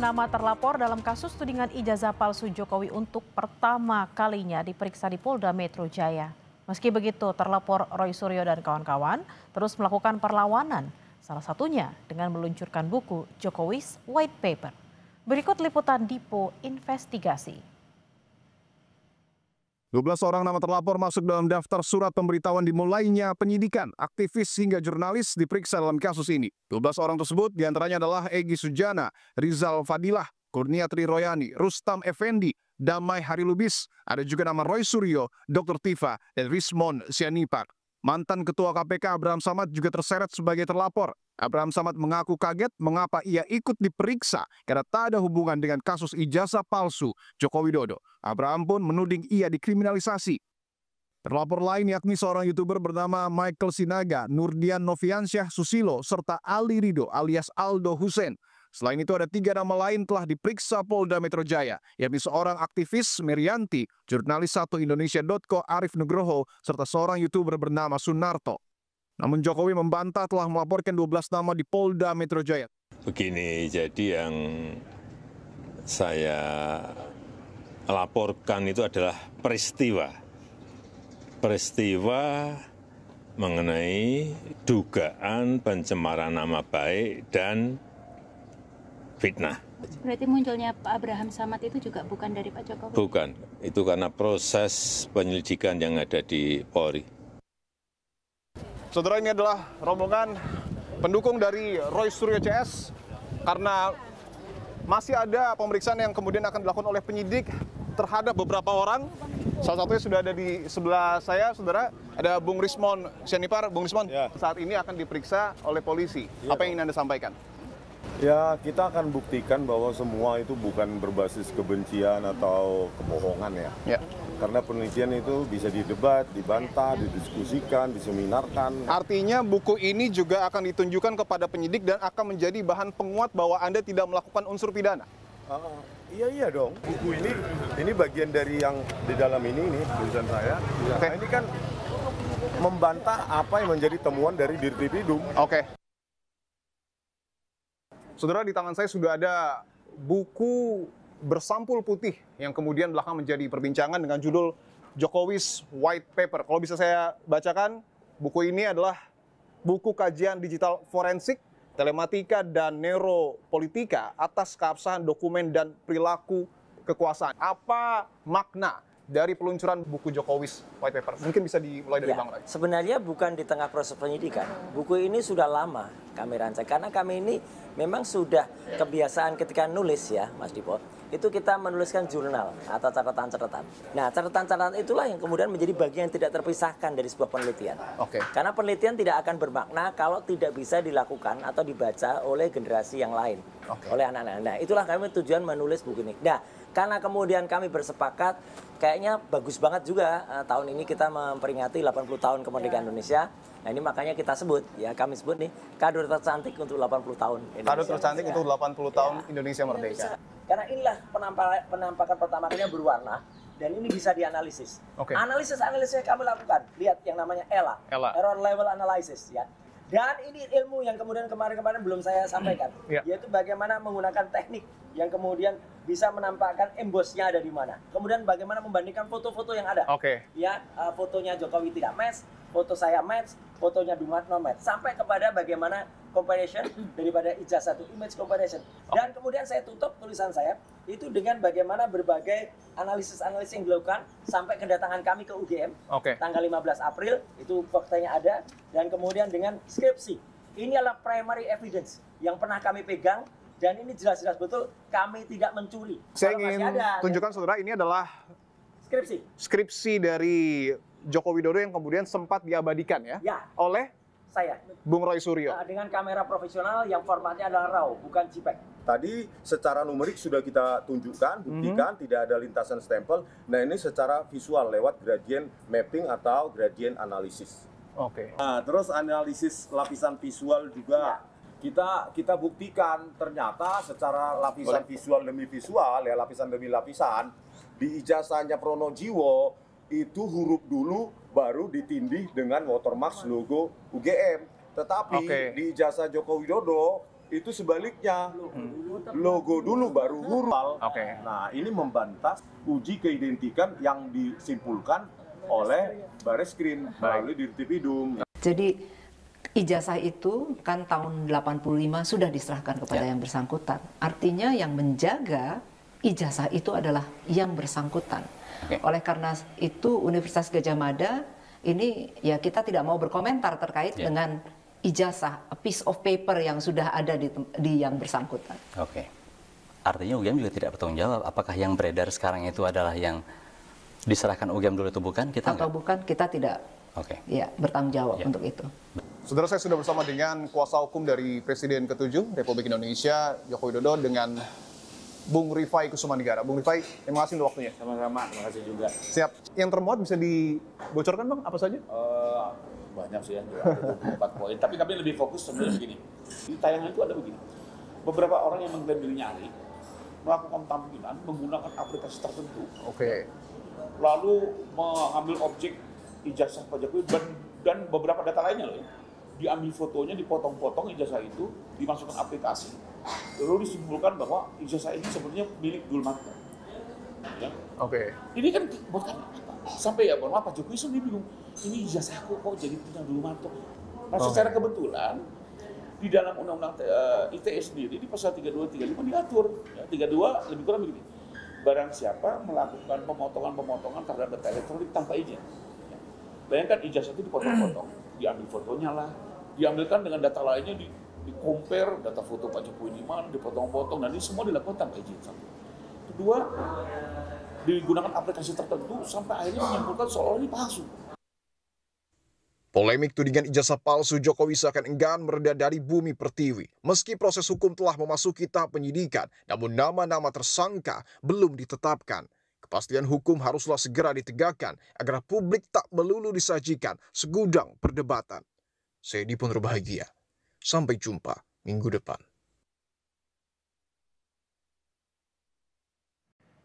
Nama terlapor dalam kasus tudingan ijazah palsu Jokowi untuk pertama kalinya diperiksa di Polda Metro Jaya. Meski begitu, terlapor Roy Suryo dan kawan-kawan terus melakukan perlawanan, salah satunya dengan meluncurkan buku Jokowi's White Paper. Berikut liputan Dipo Investigasi. 12 orang nama terlapor masuk dalam daftar surat pemberitahuan dimulainya penyidikan. Aktivis hingga jurnalis diperiksa dalam kasus ini. 12 orang tersebut diantaranya adalah Egy Sujana, Rizal Fadilah, Kurniatri Royani, Rustam Effendi, Damai Harilubis. Ada juga nama Roy Suryo, Dr. Tifa, dan Rismond Sianipar. Mantan Ketua KPK Abraham Samad juga terseret sebagai terlapor. Abraham Samad mengaku kaget mengapa ia ikut diperiksa karena tak ada hubungan dengan kasus ijazah palsu Joko Widodo. Abraham pun menuding ia dikriminalisasi. Terlapor lain yakni seorang YouTuber bernama Michael Sinaga, Nurdian Noviansyah Susilo, serta Ali Rido alias Aldo Hussein. Selain itu ada 3 nama lain telah diperiksa Polda Metro Jaya, yakni seorang aktivis Merianti, jurnalis 1indonesia.co Arif Nugroho, serta seorang YouTuber bernama Sunarto. Namun Jokowi membantah telah melaporkan 12 nama di Polda Metro Jaya. Begini, jadi yang saya laporkan itu adalah peristiwa mengenai dugaan pencemaran nama baik dan fitnah. Berarti munculnya Pak Abraham Samad itu juga bukan dari Pak Jokowi? Bukan, itu karena proses penyelidikan yang ada di Polri. Saudara, ini adalah rombongan pendukung dari Roy Suryo CS karena masih ada pemeriksaan yang kemudian akan dilakukan oleh penyidik terhadap beberapa orang. Salah satunya sudah ada di sebelah saya, saudara. Ada Bung Rismond Sianipar. Bung Rismond, saat ini akan diperiksa oleh polisi. Apa yang ingin Anda sampaikan? Ya, kita akan buktikan bahwa semua itu bukan berbasis kebencian atau kebohongan ya. Karena penelitian itu bisa didebat, dibantah, didiskusikan, diseminarkan. Artinya buku ini juga akan ditunjukkan kepada penyidik dan akan menjadi bahan penguat bahwa Anda tidak melakukan unsur pidana? Iya dong. Buku ini bagian dari yang di dalam ini tulisan saya. Nah, ini kan membantah apa yang menjadi temuan dari Dirtipidum. Saudara, di tangan saya sudah ada buku bersampul putih yang kemudian belakang menjadi perbincangan dengan judul Jokowi's White Paper. Kalau bisa saya bacakan, buku ini adalah buku kajian digital forensik, telematika, dan neuropolitika atas keabsahan dokumen dan perilaku kekuasaan. Apa makna dari peluncuran buku Jokowi's White Paper? Mungkin bisa dimulai dari Bang Ray. Sebenarnya bukan di tengah proses penyidikan. Buku ini sudah lama kami rancang. Karena kami ini memang sudah kebiasaan ketika nulis ya, Mas Dipo. Itu kita menuliskan jurnal atau catatan-catatan. Nah, catatan-catatan itulah yang kemudian menjadi bagian yang tidak terpisahkan dari sebuah penelitian. Karena penelitian tidak akan bermakna kalau tidak bisa dilakukan atau dibaca oleh generasi yang lain. Oleh anak-anak. Nah, itulah kami tujuan menulis buku ini. Nah, karena kemudian kami bersepakat, kayaknya bagus banget juga tahun ini kita memperingati 80 tahun kemerdekaan Indonesia. Nah, ini makanya kita sebut, ya kami sebut nih, kado tercantik untuk 80 tahun Indonesia. Kado tercantik untuk 80 tahun Indonesia Merdeka. Karena inilah penampakan pertama kalinya berwarna, dan ini bisa dianalisis. Analisis yang kami lakukan, lihat yang namanya ELA, Error Level Analysis, ya. Dan ini ilmu yang kemudian kemarin belum saya sampaikan, yaitu bagaimana menggunakan teknik yang kemudian bisa menampakkan embossnya ada di mana. Kemudian bagaimana membandingkan foto-foto yang ada. Ya, fotonya Jokowi tidak match, foto saya match, fotonya Dumat no match, sampai kepada bagaimana comparison daripada ijazah itu image comparison. Dan kemudian saya tutup tulisan saya itu dengan bagaimana berbagai analisis yang dilakukan sampai kedatangan kami ke UGM tanggal 15 April, itu faktanya ada, dan kemudian dengan skripsi. Ini adalah primary evidence yang pernah kami pegang, dan ini jelas-jelas betul kami tidak mencuri. Saya ingin tunjukkan saudara, ini adalah skripsi dari Joko Widodo yang kemudian sempat diabadikan ya oleh saya, Bung Roy Suryo. Dengan kamera profesional yang formatnya adalah RAW, bukan JPEG. Tadi secara numerik sudah kita tunjukkan, buktikan tidak ada lintasan stempel. Nah, ini secara visual lewat gradient mapping atau gradient analisis. Nah, terus analisis lapisan visual juga kita buktikan ternyata secara lapisan visual demi visual, ya lapisan demi lapisan, di ijazahnya Pronojiwo itu huruf dulu baru ditindih dengan watermark logo UGM. Tetapi di ijazah Joko Widodo Itu sebaliknya, logo dulu baru huruf. Nah, ini membantah uji keidentikan yang disimpulkan oleh Bareskrim melalui Dirtipidum. Jadi ijazah itu kan tahun 85 sudah diserahkan kepada yang bersangkutan. Artinya yang menjaga ijazah itu adalah yang bersangkutan. Oleh karena itu Universitas Gadjah Mada ini ya kita tidak mau berkomentar terkait dengan ijazah, a piece of paper yang sudah ada di yang bersangkutan. Artinya UGM juga tidak bertanggung jawab. Apakah yang beredar sekarang itu adalah yang diserahkan UGM dulu itu bukan? Kita atau bukan, kita tidak ya, bertanggung jawab untuk itu. Saudara, saya sudah bersama dengan kuasa hukum dari Presiden ke-7 Republik Indonesia, Joko Widodo, dengan Bung Rifai Kusumanegara. Bung Rifai, terima kasih untuk waktunya. Sama-sama, terima kasih juga. Siap. Yang termuat bisa dibocorkan, Bang, apa saja? Banyak sih ya, 24 poin. Tapi kami lebih fokus sebenarnya begini. Di tayangan itu ada begini. Beberapa orang yang mengklaim dirinya ahli melakukan tampilan menggunakan aplikasi tertentu. Lalu mengambil objek ijazah Pak Jokowi dan beberapa data lainnya loh ya. Diambil fotonya, dipotong-potong ijazah itu, dimasukkan aplikasi. Lalu disimpulkan bahwa ijazah ini sebenarnya milik Dulmanto. Ya. Ini kan buat kami sampai ya, mohon maaf, Pak Jokowi sendiri bingung. Ini ijazahku kok jadi punya Dulmanto. Nah, secara kebetulan di dalam Undang-Undang ITE sendiri di pasal 32-35 diatur. Ya, 32 lebih kurang begini. Barang siapa melakukan pemotongan terhadap data elektronik tanpa izin. Ya. Bayangkan ijazah itu dipotong-potong, diambil fotonya lah, diambilkan dengan data lainnya, di-compare data foto Pak Jokowi di mana, dipotong-potong, dan ini semua dilakukan tanpa izin. Kedua, digunakan aplikasi tertentu sampai akhirnya menyimpulkan seolah ini palsu. Polemik tudingan ijazah palsu Jokowi seakan enggan mereda dari bumi pertiwi. Meski proses hukum telah memasuki tahap penyidikan, namun nama-nama tersangka belum ditetapkan. Kepastian hukum haruslah segera ditegakkan agar publik tak melulu disajikan segudang perdebatan. Saya Dipun Bahagia. Sampai jumpa minggu depan.